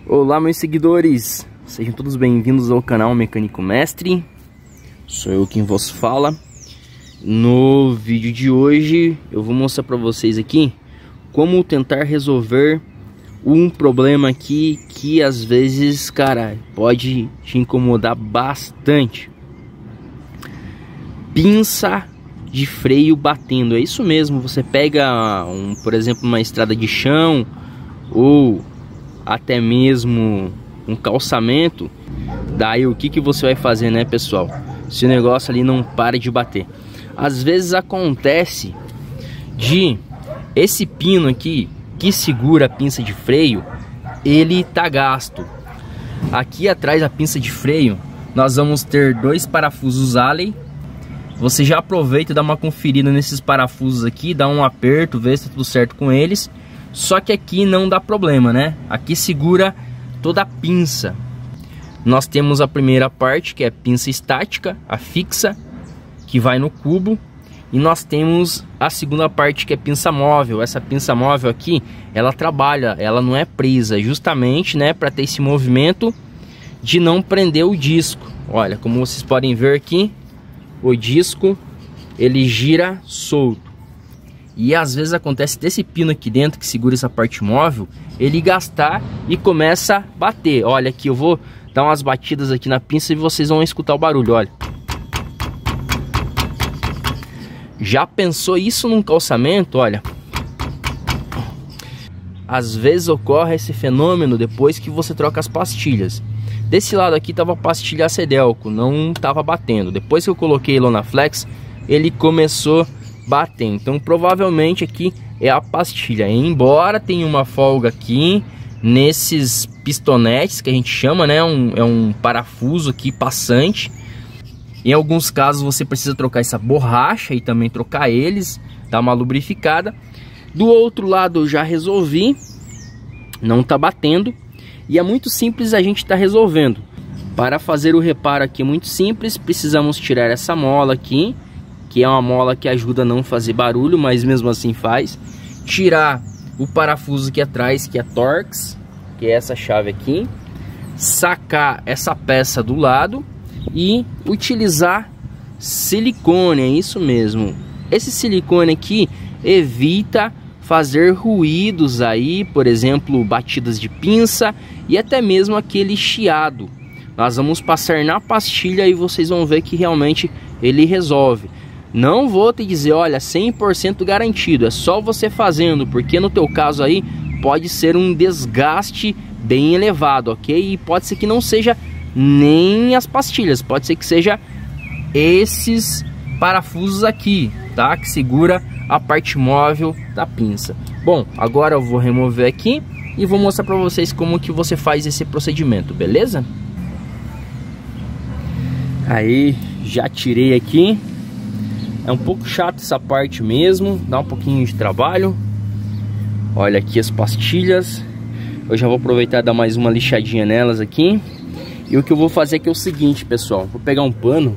Olá, meus seguidores, sejam todos bem-vindos ao canal Mecânico Mestre. Sou eu quem vos fala. No vídeo de hoje eu vou mostrar para vocês aqui como tentar resolver um problema aqui que às vezes, cara, pode te incomodar bastante. Pinça de freio batendo, é isso mesmo. Você pega por exemplo, uma estrada de chão ou até mesmo um calçamento, daí o que você vai fazer, né, pessoal? Se o negócio ali não para de bater, às vezes acontece de esse pino aqui que segura a pinça de freio, ele tá gasto. Aqui atrás da pinça de freio nós vamos ter dois parafusos Allen. Você já aproveita e dá uma conferida nesses parafusos aqui, dá um aperto, vê se tá tudo certo com eles. Só que aqui não dá problema, né? Aqui segura toda a pinça. Nós temos a primeira parte, que é a pinça estática, a fixa, que vai no cubo. E nós temos a segunda parte, que é a pinça móvel. Essa pinça móvel aqui, ela trabalha, ela não é presa, justamente, né, para ter esse movimento de não prender o disco. Olha, como vocês podem ver aqui, o disco, ele gira solto. E às vezes acontece desse pino aqui dentro que segura essa parte móvel, ele gastar e começa a bater. Olha aqui, eu vou dar umas batidas aqui na pinça e vocês vão escutar o barulho, olha. Já pensou isso num calçamento? Olha. Às vezes ocorre esse fenômeno depois que você troca as pastilhas. Desse lado aqui tava a pastilha Cedelco, não tava batendo. Depois que eu coloquei Lonaflex, ele começou a bater. Então provavelmente aqui é a pastilha. Embora tenha uma folga aqui nesses pistonetes que a gente chama, né? É um parafuso aqui passante. Em alguns casos você precisa trocar essa borracha e também trocar eles, dar uma lubrificada. Do outro lado eu já resolvi, não tá batendo. E é muito simples a gente tá resolvendo. Para fazer o reparo aqui é muito simples. Precisamos tirar essa mola aqui, que é uma mola que ajuda a não fazer barulho, mas mesmo assim faz. Tirar o parafuso aqui atrás, que é Torx, que é essa chave aqui. Sacar essa peça do lado e utilizar silicone, é isso mesmo. Esse silicone aqui evita fazer ruídos aí, por exemplo, batidas de pinça e até mesmo aquele chiado. Nós vamos passar na pastilha e vocês vão ver que realmente ele resolve. Não vou te dizer, olha, 100% garantido, é só você fazendo, porque no teu caso aí pode ser um desgaste bem elevado, ok? E pode ser que não seja nem as pastilhas, pode ser que seja esses parafusos aqui, tá? Que segura a parte móvel da pinça. Bom, agora eu vou remover aqui e vou mostrar para vocês como que você faz esse procedimento, beleza? Aí, já tirei aqui. É um pouco chato essa parte mesmo, dá um pouquinho de trabalho. Olha aqui as pastilhas. Eu já vou aproveitar e dar mais uma lixadinha nelas aqui. E o que eu vou fazer aqui é o seguinte, pessoal. Vou pegar um pano.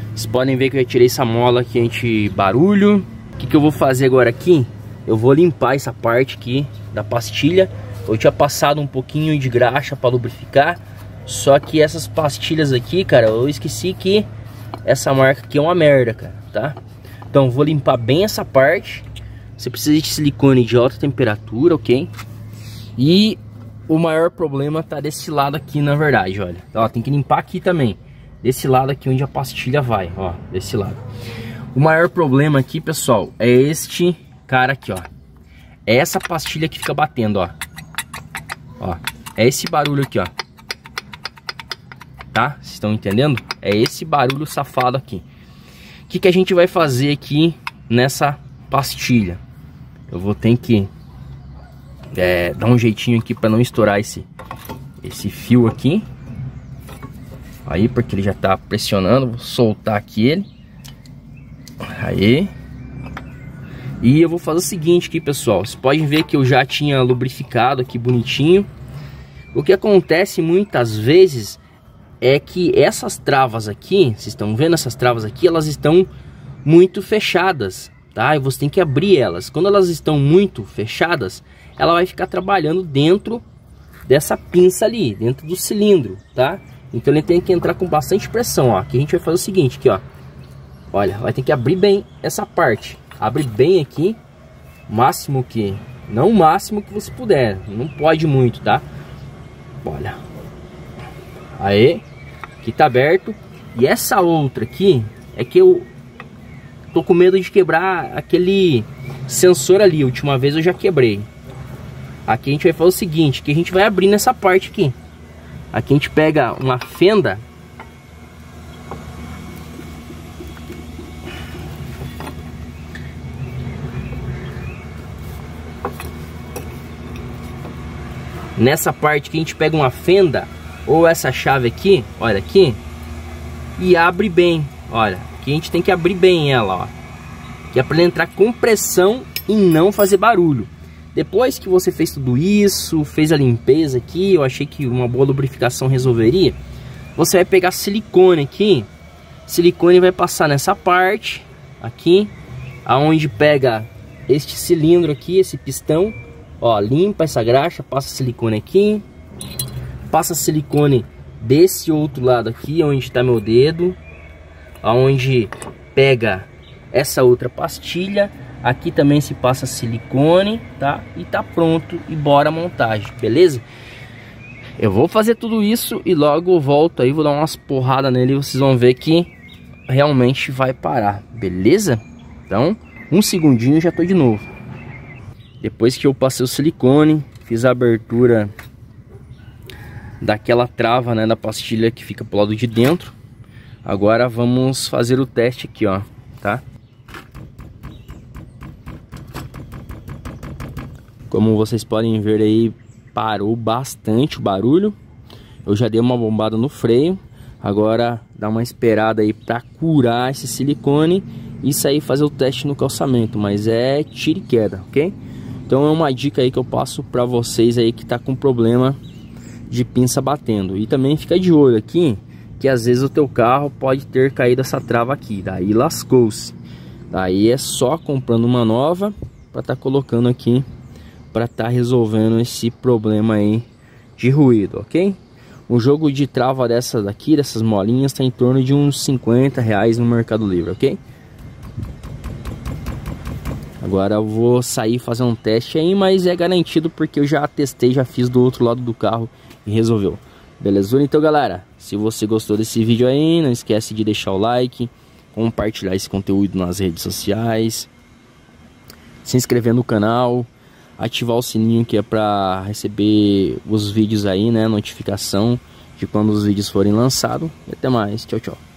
Vocês podem ver que eu já tirei essa mola aqui anti-barulho. O que eu vou fazer agora aqui? Eu vou limpar essa parte aqui da pastilha. Eu tinha passado um pouquinho de graxa para lubrificar. Só que essas pastilhas aqui, cara, eu esqueci que essa marca aqui é uma merda, cara, tá? Então vou limpar bem essa parte. Você precisa de silicone de alta temperatura, ok? E o maior problema tá desse lado aqui, na verdade, olha. Ó, tem que limpar aqui também. Desse lado aqui onde a pastilha vai, ó, desse lado. O maior problema aqui, pessoal, é este cara aqui, ó. É essa pastilha que fica batendo, ó. Ó, é esse barulho aqui, ó. Tá? Vocês estão entendendo? É esse barulho safado aqui. O que a gente vai fazer aqui nessa pastilha? Eu vou ter que dar um jeitinho aqui para não estourar esse fio aqui. Aí, porque ele já tá pressionando. Vou soltar aqui ele. Aí. E eu vou fazer o seguinte aqui, pessoal. Vocês podem ver que eu já tinha lubrificado aqui bonitinho. O que acontece muitas vezes é que essas travas aqui, vocês estão vendo essas travas aqui, elas estão muito fechadas, tá? E você tem que abrir elas. Quando elas estão muito fechadas, ela vai ficar trabalhando dentro dessa pinça ali, dentro do cilindro, tá? Então ele tem que entrar com bastante pressão, ó. Aqui a gente vai fazer o seguinte, aqui, ó. Olha, vai ter que abrir bem essa parte. Abre bem aqui, máximo que... Não o máximo que você puder, não pode muito, tá? Olha. Aí, aqui tá aberto. E essa outra aqui, é que eu tô com medo de quebrar aquele sensor ali. A última vez eu já quebrei. Aqui a gente vai fazer o seguinte, que a gente vai abrir nessa parte aqui. Aqui a gente pega uma fenda. Nessa parte que a gente pega uma fenda, ou essa chave aqui, olha aqui, e abre bem, olha, aqui a gente tem que abrir bem ela, ó, que é para entrar com pressão e não fazer barulho. Depois que você fez tudo isso, fez a limpeza aqui, eu achei que uma boa lubrificação resolveria. Você vai pegar silicone aqui, silicone vai passar nessa parte aqui, aonde pega este cilindro aqui, esse pistão. Ó, limpa essa graxa, passa silicone aqui, passa silicone desse outro lado aqui, onde está meu dedo, aonde pega essa outra pastilha. Aqui também se passa silicone, tá? E tá pronto, e bora a montagem, beleza? Eu vou fazer tudo isso e logo eu volto aí, vou dar umas porradas nele e vocês vão ver que realmente vai parar, beleza? Então, um segundinho e já tô de novo. Depois que eu passei o silicone, fiz a abertura daquela trava, né, da pastilha que fica pro lado de dentro. Agora vamos fazer o teste aqui, ó, tá? Como vocês podem ver aí, parou bastante o barulho. Eu já dei uma bombada no freio. Agora dá uma esperada aí para curar esse silicone e sair fazer o teste no calçamento, mas é tiro e queda, ok? Então é uma dica aí que eu passo para vocês aí que tá com problema de pinça batendo. E também fica de olho aqui, que às vezes o teu carro pode ter caído essa trava aqui, daí lascou-se. Daí é só comprando uma nova para tá colocando aqui, para tá resolvendo esse problema aí de ruído, ok? Um jogo de trava dessa daqui, dessas molinhas, tá em torno de uns R$50 no Mercado Livre, ok? Agora eu vou sair fazer um teste aí, mas é garantido porque eu já testei, já fiz do outro lado do carro e resolveu. Beleza? Então galera, se você gostou desse vídeo aí, não esquece de deixar o like, compartilhar esse conteúdo nas redes sociais, se inscrever no canal, ativar o sininho que é para receber os vídeos aí, né, notificação de quando os vídeos forem lançados. E até mais, tchau, tchau.